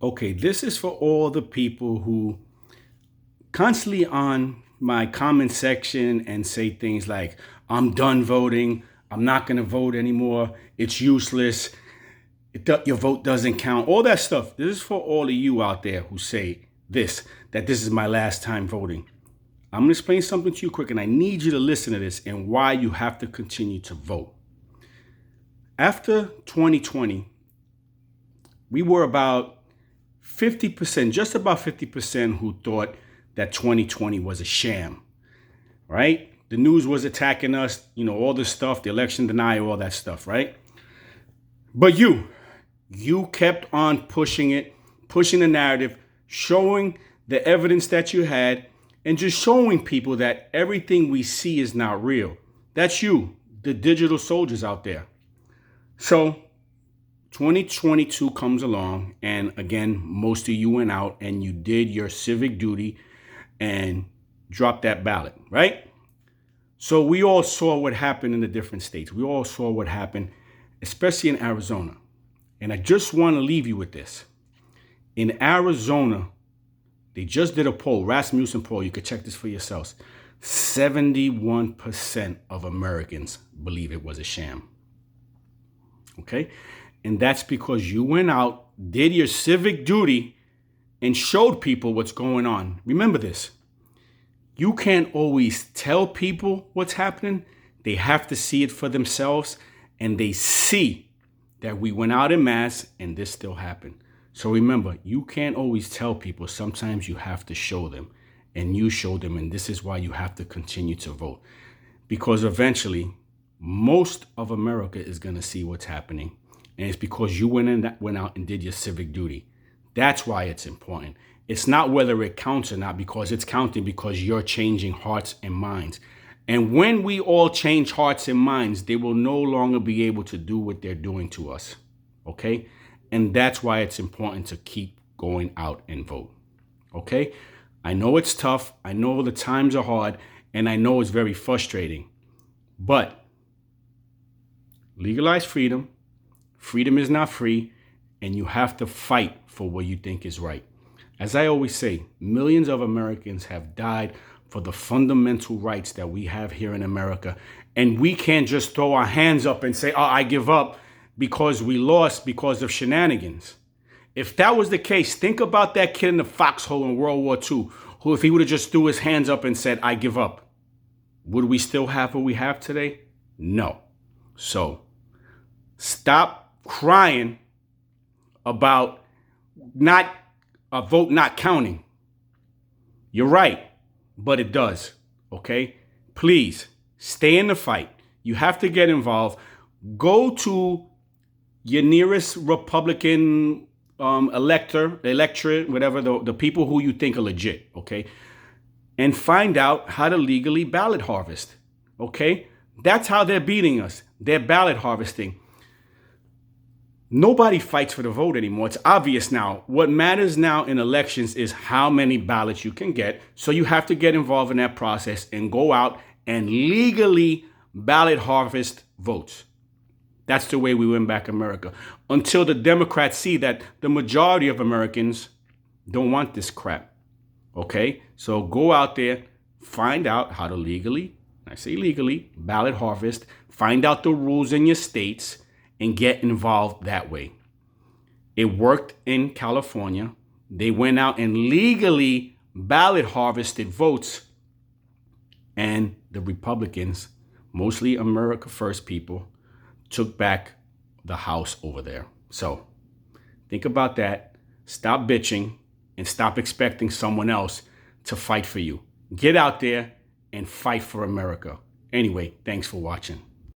Okay, this is for all the people who constantly on my comment section and say things like, I'm done voting. I'm not going to vote anymore. It's useless. Your vote doesn't count. All that stuff. This is for all of you out there who say that this is my last time voting. I'm going to explain something to you quick, and I need you to listen to this and why you have to continue to vote. After 2020, we were about 50%, just about 50% who thought that 2020 was a sham, right? The news was attacking us, all this stuff, the election denial, all that stuff, right? But you kept on pushing it, pushing the narrative, showing the evidence that you had, and just showing people that everything we see is not real. That's you, the digital soldiers out there. So 2022 comes along, and again, most of you went out and you did your civic duty and dropped that ballot, right? So we all saw what happened in the different states. We all saw what happened, especially in Arizona. And I just want to leave you with this. In Arizona, they just did a poll, Rasmussen poll. You could check this for yourselves. 71% of Americans believe it was a sham. Okay? And that's because you went out, did your civic duty, and showed people what's going on. Remember this. You can't always tell people what's happening. They have to see it for themselves, and they see that we went out en masse and this still happened. So remember, you can't always tell people. Sometimes you have to show them, and you show them, and this is why you have to continue to vote. Because eventually, most of America is going to see what's happening, and it's because you went out and did your civic duty. That's why it's important. It's not whether it counts or not, because it's counting because you're changing hearts and minds. And when we all change hearts and minds, they will no longer be able to do what they're doing to us. Okay? And that's why it's important to keep going out and vote. Okay? I know it's tough. I know the times are hard. And I know it's very frustrating. But legalize freedom. Freedom is not free. And you have to fight for what you think is right. As I always say, millions of Americans have died for the fundamental rights that we have here in America. And we can't just throw our hands up and say, oh, I give up because we lost because of shenanigans. If that was the case, think about that kid in the foxhole in World War II, who if he would have just threw his hands up and said, I give up, would we still have what we have today? No. So stop crying about a vote not counting. You're right, but it does, okay? Please, stay in the fight. You have to get involved. Go to your nearest Republican electorate, whatever, the people who you think are legit, okay? And find out how to legally ballot harvest, okay? That's how they're beating us. They're ballot harvesting. Nobody fights for the vote anymore. It's obvious now. What matters now in elections is how many ballots you can get. So you have to get involved in that process and go out and legally ballot harvest votes. That's the way we win back America. Until the Democrats see that the majority of Americans don't want this crap. Okay? So go out there, find out how to legally, I say legally, ballot harvest, find out the rules in your states, and get involved that way. It worked in California. They went out and legally ballot harvested votes, and the Republicans, mostly America First people, took back the House over there. So think about that. Stop bitching and stop expecting someone else to fight for you. Get out there and fight for America. Anyway, thanks for watching.